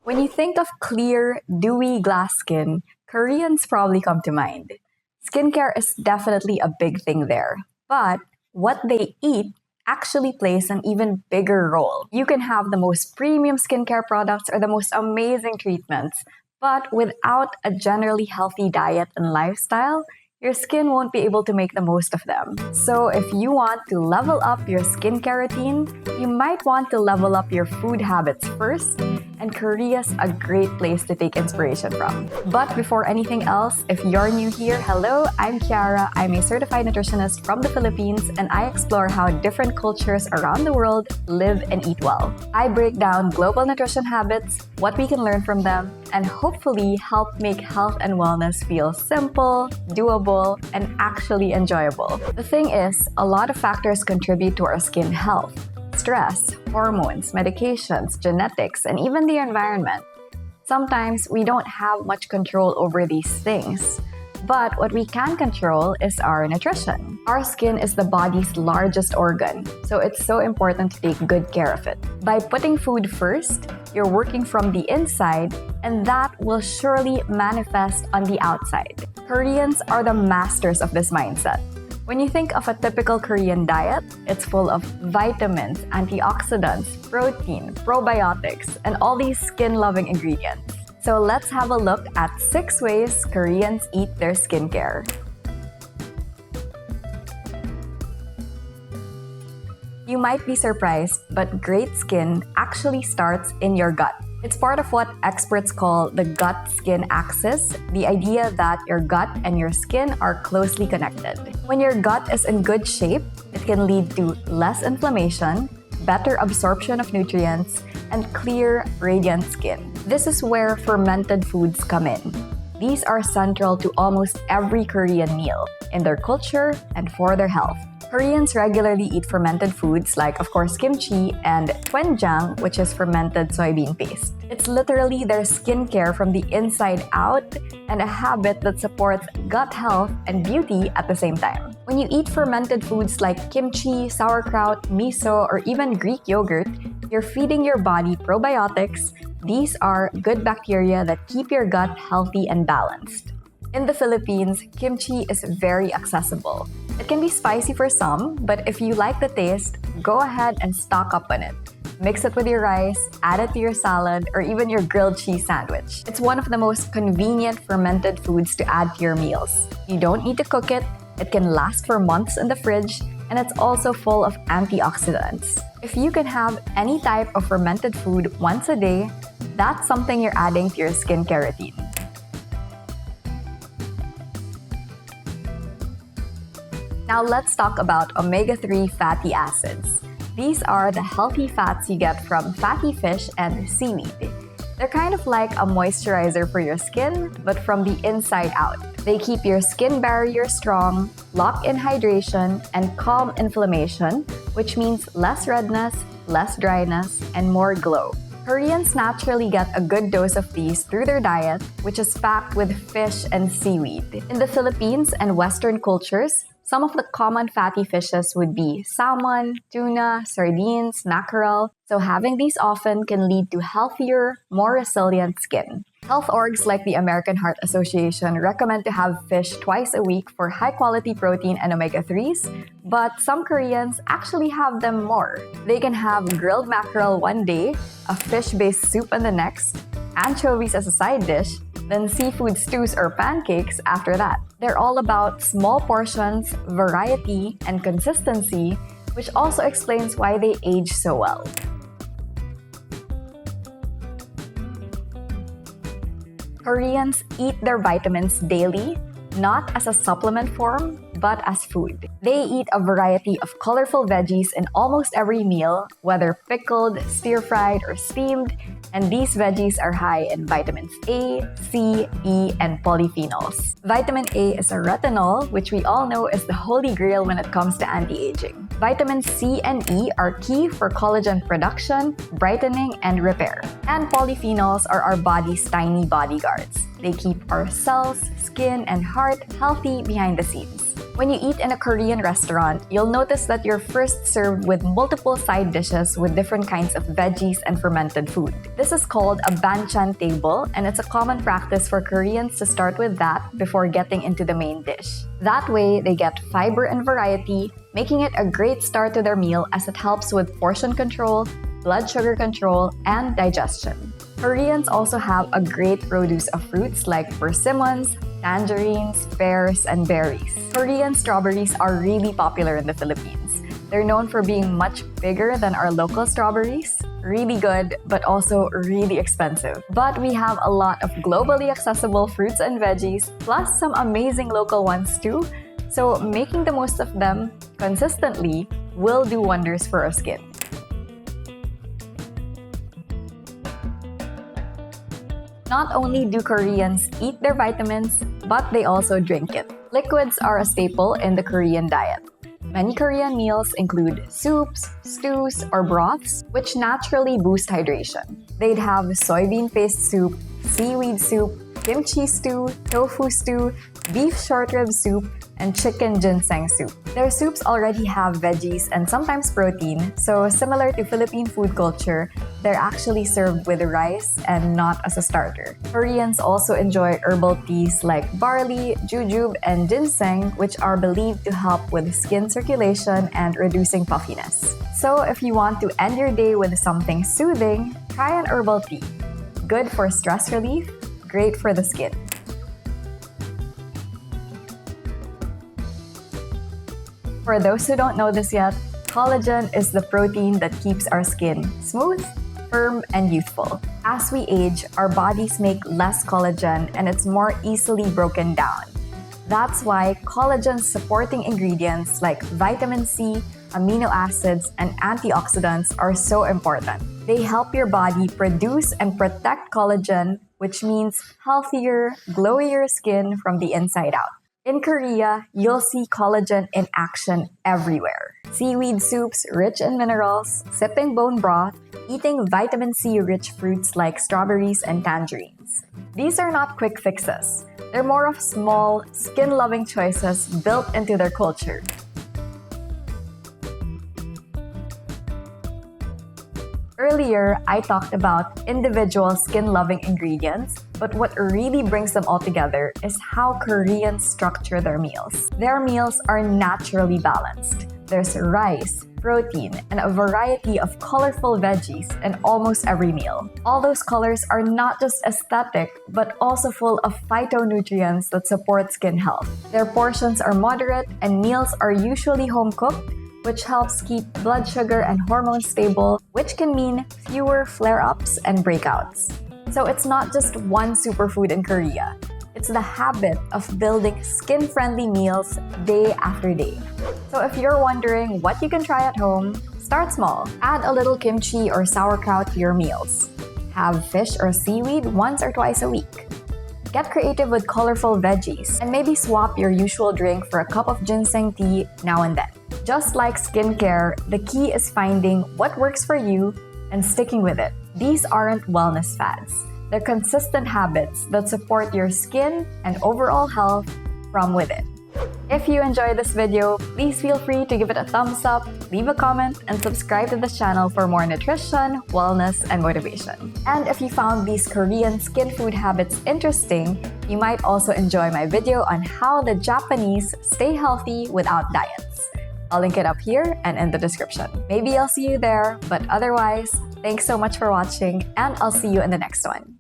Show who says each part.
Speaker 1: When you think of clear, dewy glass skin, Koreans probably come to mind. Skincare is definitely a big thing there, but what they eat actually plays an even bigger role. You can have the most premium skincare products or the most amazing treatments, but without a generally healthy diet and lifestyle, your skin won't be able to make the most of them. So, if you want to level up your skincare routine, you might want to level up your food habits first, and Korea's a great place to take inspiration from. But before anything else, if you're new here, hello, I'm Ciara. I'm a certified nutritionist from the Philippines, and I explore how different cultures around the world live and eat well. I break down global nutrition habits, what we can learn from them, and hopefully help make health and wellness feel simple, doable, and actually enjoyable. The thing is, a lot of factors contribute to our skin health. Stress, hormones, medications, genetics, and even the environment. Sometimes we don't have much control over these things. But what we can control is our nutrition. Our skin is the body's largest organ, so it's so important to take good care of it. By putting food first, you're working from the inside, and that will surely manifest on the outside. Koreans are the masters of this mindset. When you think of a typical Korean diet, it's full of vitamins, antioxidants, protein, probiotics, and all these skin-loving ingredients. So let's have a look at 6 ways Koreans eat their skincare. You might be surprised, but great skin actually starts in your gut. It's part of what experts call the gut-skin axis, the idea that your gut and your skin are closely connected. When your gut is in good shape, it can lead to less inflammation, better absorption of nutrients, and clear, radiant skin. This is where fermented foods come in. These are central to almost every Korean meal, in their culture and for their health. Koreans regularly eat fermented foods like, of course, kimchi and doenjang, which is fermented soybean paste. It's literally their skincare from the inside out and a habit that supports gut health and beauty at the same time. When you eat fermented foods like kimchi, sauerkraut, miso, or even Greek yogurt, you're feeding your body probiotics. These are good bacteria that keep your gut healthy and balanced. In the Philippines, kimchi is very accessible. It can be spicy for some, but if you like the taste, go ahead and stock up on it. Mix it with your rice, add it to your salad, or even your grilled cheese sandwich. It's one of the most convenient fermented foods to add to your meals. You don't need to cook it, it can last for months in the fridge, and it's also full of antioxidants. If you can have any type of fermented food once a day, that's something you're adding to your skincare routine. Now let's talk about omega-3 fatty acids. These are the healthy fats you get from fatty fish and seaweed. They're kind of like a moisturizer for your skin, but from the inside out. They keep your skin barrier strong, lock in hydration, and calm inflammation, which means less redness, less dryness, and more glow. Koreans naturally get a good dose of these through their diet, which is packed with fish and seaweed. In the Philippines and Western cultures, some of the common fatty fishes would be salmon, tuna, sardines, mackerel, so having these often can lead to healthier, more resilient skin. Health orgs like the American Heart Association recommend to have fish twice a week for high-quality protein and omega-3s, but some Koreans actually have them more. They can have grilled mackerel one day, a fish-based soup on the next, anchovies as a side dish, then seafood stews or pancakes after that. They're all about small portions, variety, and consistency, which also explains why they age so well. Koreans eat their vitamins daily, not as a supplement form, but as food. They eat a variety of colorful veggies in almost every meal, whether pickled, stir-fried, or steamed, and these veggies are high in vitamins A, C, E, and polyphenols. Vitamin A is a retinol, which we all know is the holy grail when it comes to anti-aging. Vitamins C and E are key for collagen production, brightening, and repair. And polyphenols are our body's tiny bodyguards. They keep our cells, skin, and heart healthy behind the scenes. When you eat in a Korean restaurant, you'll notice that you're first served with multiple side dishes with different kinds of veggies and fermented food. This is called a banchan table, and it's a common practice for Koreans to start with that before getting into the main dish. That way, they get fiber and variety, making it a great start to their meal as it helps with portion control, blood sugar control, and digestion. Koreans also have a great produce of fruits like persimmons, tangerines, pears, and berries. Korean strawberries are really popular in the Philippines. They're known for being much bigger than our local strawberries, really good, but also really expensive. But we have a lot of globally accessible fruits and veggies, plus some amazing local ones too. So making the most of them consistently will do wonders for our skin. Not only do Koreans eat their vitamins, but they also drink it. Liquids are a staple in the Korean diet. Many Korean meals include soups, stews, or broths, which naturally boost hydration. They'd have soybean paste soup, seaweed soup, kimchi stew, tofu stew, beef short rib soup, and chicken ginseng soup. Their soups already have veggies and sometimes protein, so similar to Philippine food culture, they're actually served with rice and not as a starter. Koreans also enjoy herbal teas like barley, jujube, and ginseng, which are believed to help with skin circulation and reducing puffiness. So if you want to end your day with something soothing, try an herbal tea. Good for stress relief, great for the skin. For those who don't know this yet, collagen is the protein that keeps our skin smooth, firm, and youthful. As we age, our bodies make less collagen and it's more easily broken down. That's why collagen-supporting ingredients like vitamin C, amino acids, and antioxidants are so important. They help your body produce and protect collagen, which means healthier, glowier skin from the inside out. In Korea, you'll see collagen in action everywhere. Seaweed soups rich in minerals, sipping bone broth, eating vitamin C-rich fruits like strawberries and tangerines. These are not quick fixes. They're more of small, skin-loving choices built into their culture. Earlier, I talked about individual skin-loving ingredients, but what really brings them all together is how Koreans structure their meals. Their meals are naturally balanced. There's rice, protein, and a variety of colorful veggies in almost every meal. All those colors are not just aesthetic, but also full of phytonutrients that support skin health. Their portions are moderate, and meals are usually home-cooked, which helps keep blood sugar and hormones stable, which can mean fewer flare-ups and breakouts. So it's not just one superfood in Korea. It's the habit of building skin-friendly meals day after day. So if you're wondering what you can try at home, start small. Add a little kimchi or sauerkraut to your meals. Have fish or seaweed once or twice a week. Get creative with colorful veggies, and maybe swap your usual drink for a cup of ginseng tea now and then. Just like skincare, the key is finding what works for you and sticking with it. These aren't wellness fads. They're consistent habits that support your skin and overall health from within. If you enjoyed this video, please feel free to give it a thumbs up, leave a comment, and subscribe to this channel for more nutrition, wellness, and motivation. And if you found these Korean skin food habits interesting, you might also enjoy my video on how the Japanese stay healthy without diets. I'll link it up here and in the description. Maybe I'll see you there, but otherwise, thanks so much for watching, and I'll see you in the next one.